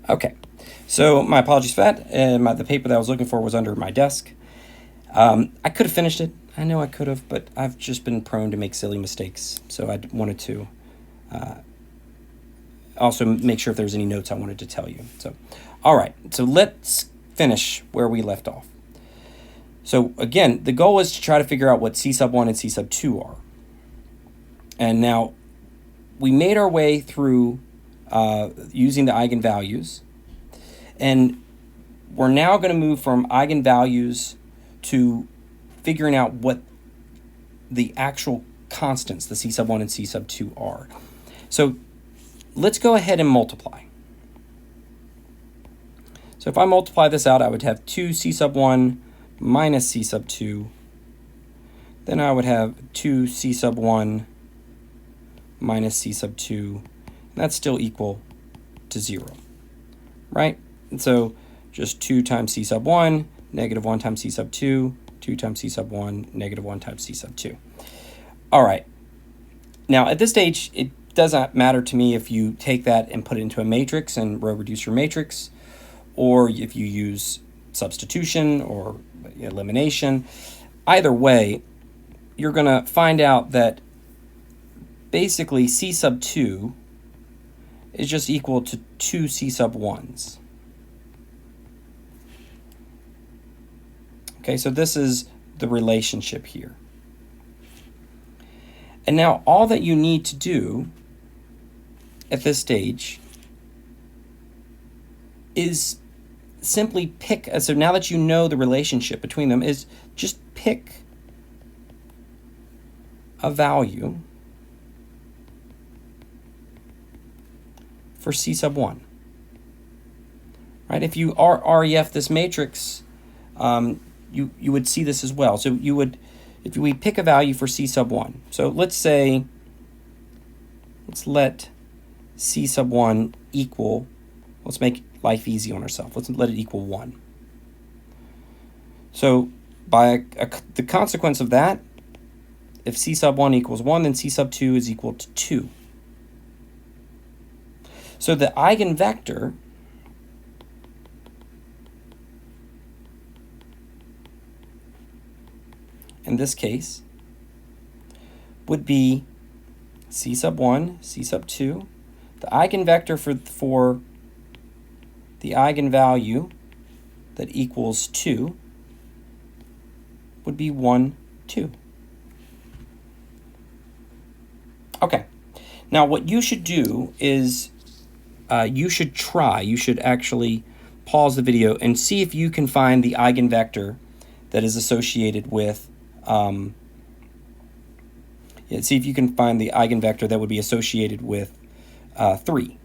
Okay, so my apologies for that. The paper that I was looking for was under my desk. I could have finished it. I know I could have, but I've just been prone to make silly mistakes. So I wanted to also make sure if there's any notes I wanted to tell you. So, all right, so let's finish where we left off. So again, the goal is to try to figure out what C sub 1 and C sub 2 are. And now we made our way through using the eigenvalues. And we're now going to move from eigenvalues to figuring out what the actual constants, the C sub 1 and C sub 2 are. So let's go ahead and multiply. So if I multiply this out, I would have 2 C sub 1 minus C sub 2. Then I would have 2 C sub 1 minus C sub 2. And that's still equal to 0, right? And so just 2 times C sub 1, negative 1 times C sub 2, 2 times C sub 1, negative 1 times C sub 2. All right. Now, at this stage, it does not matter to me if you take that and put it into a matrix and row reduce your matrix, or if you use substitution or elimination. Either way, you're going to find out that basically C sub 2 is just equal to 2 C sub 1s. Okay, so this is the relationship here. And now all that you need to do at this stage is simply pick, so now that you know the relationship between them, is just pick a value for C sub 1. Right? If you REF this matrix, you would see this as well. So you would, if we pick a value for C sub 1, so let's let C sub 1 equal, let's make life easy on ourselves. Let's let it equal 1. So by the consequence of that, if C sub 1 equals 1, then C sub 2 is equal to 2. So the eigenvector in this case would be C sub 1, C sub 2. The eigenvector for the eigenvalue that equals 2 would be 1, 2. Okay. Now what you should do is you should actually pause the video and see if you can find the eigenvector that is associated with see if you can find the eigenvector that would be associated with 3.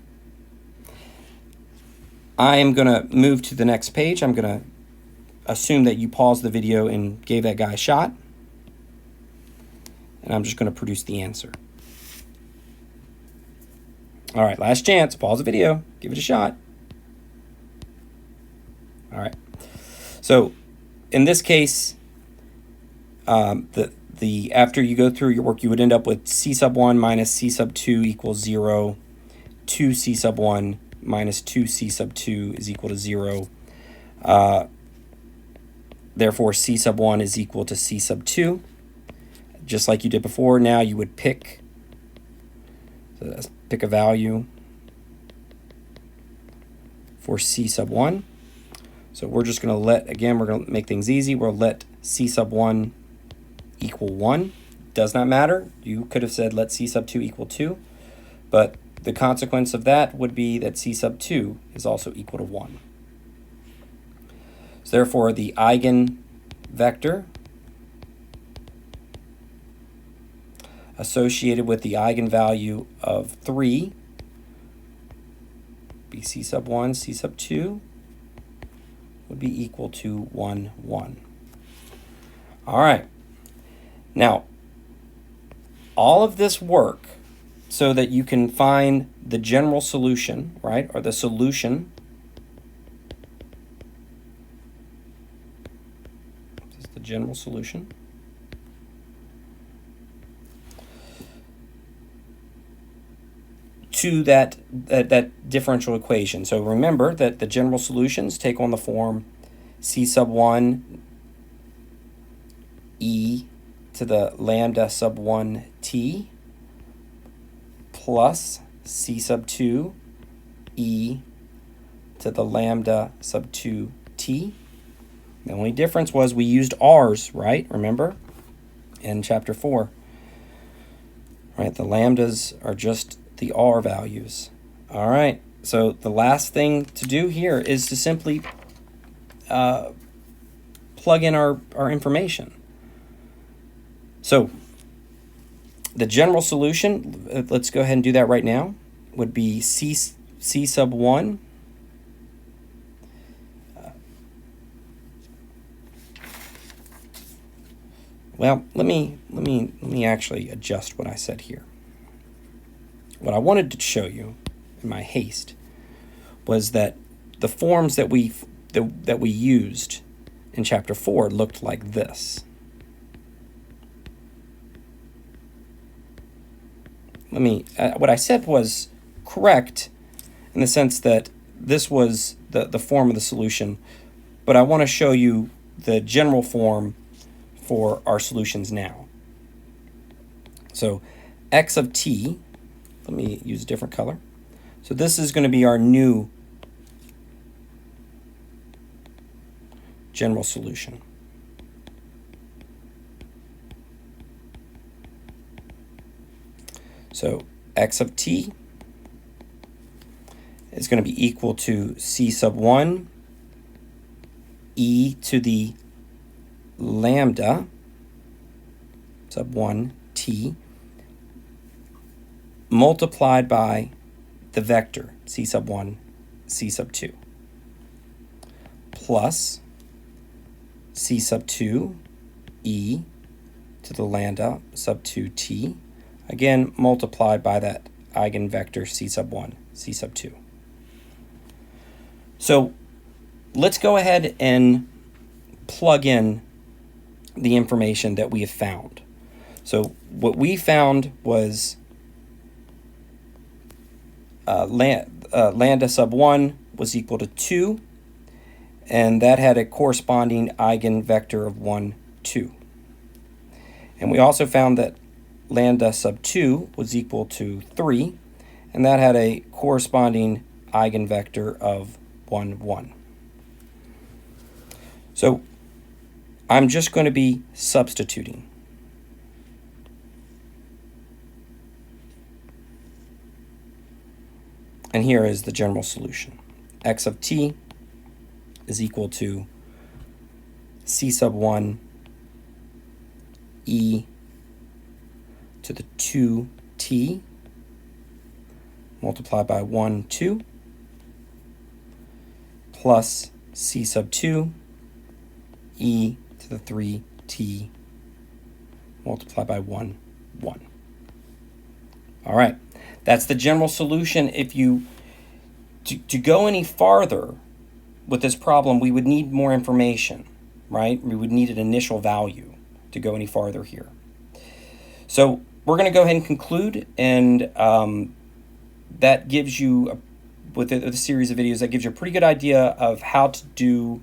I am going to move to the next page. I'm going to assume that you paused the video and gave that guy a shot. And I'm just going to produce the answer. All right, last chance. Pause the video. Give it a shot. All right. So in this case, after you go through your work, you would end up with C sub 1 minus C sub 2 equals 0. 2 C sub 1 minus 2 C sub 2 is equal to 0. Therefore, C sub 1 is equal to C sub 2. Just like you did before, now you would pick a value for C sub 1. So we're just going to we're going to make things easy. We'll let C sub 1 equal 1. Does not matter. You could have said let C sub 2 equal 2. But the consequence of that would be that C sub 2 is also equal to 1. So therefore, the eigenvector associated with the eigenvalue of 3 be C sub 1, C sub 2 would be equal to 1, 1. All right. Now, all of this work so that you can find the general solution, right, or the solution. This is the general solution. to that differential equation. So remember that the general solutions take on the form c sub 1 e to the lambda sub 1 t plus c sub 2 e to the lambda sub 2 t. The only difference was we used r's, right? Remember? In chapter 4. Right, the lambdas are just the r values. All right, so the last thing to do here is to simply plug in our information. So the general solution, let's go ahead and do that right now, would be c sub 1 well, let me actually adjust what I said here. What I wanted to show you in my haste was that the forms that we used in chapter 4 looked like this. What I said was correct in the sense that this was the form of the solution, but I want to show you the general form for our solutions now. So x of t, let me use a different color. So this is going to be our new general solution. So x of t is going to be equal to c sub 1 e to the lambda sub 1 t multiplied by the vector c sub 1, c sub 2 plus c sub 2 e to the lambda sub 2 t, again multiplied by that eigenvector c sub 1, c sub 2. So let's go ahead and plug in the information that we have found. So what we found was lambda sub 1 was equal to 2, and that had a corresponding eigenvector of 1, 2. And we also found that lambda sub 2 was equal to 3, and that had a corresponding eigenvector of 1, 1. So I'm just going to be substituting. And here is the general solution. X of t is equal to c sub 1 e to the 2t multiplied by 1, 2 plus c sub 2 e to the 3t multiplied by 1, 1. All right, that's the general solution. If you, to go any farther with this problem, we would need more information, right? We would need an initial value to go any farther here. So we're going to go ahead and conclude, and that gives you, with a series of videos, that gives you a pretty good idea of how to do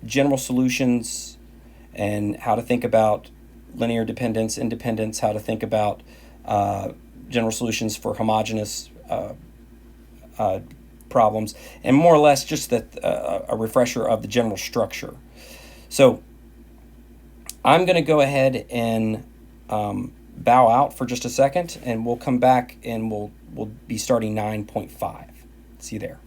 general solutions and how to think about linear dependence, independence, how to think about general solutions for homogeneous problems, and more or less just a refresher of the general structure. So I'm going to go ahead and bow out for just a second, and we'll come back and we'll be starting 9.5. See you there.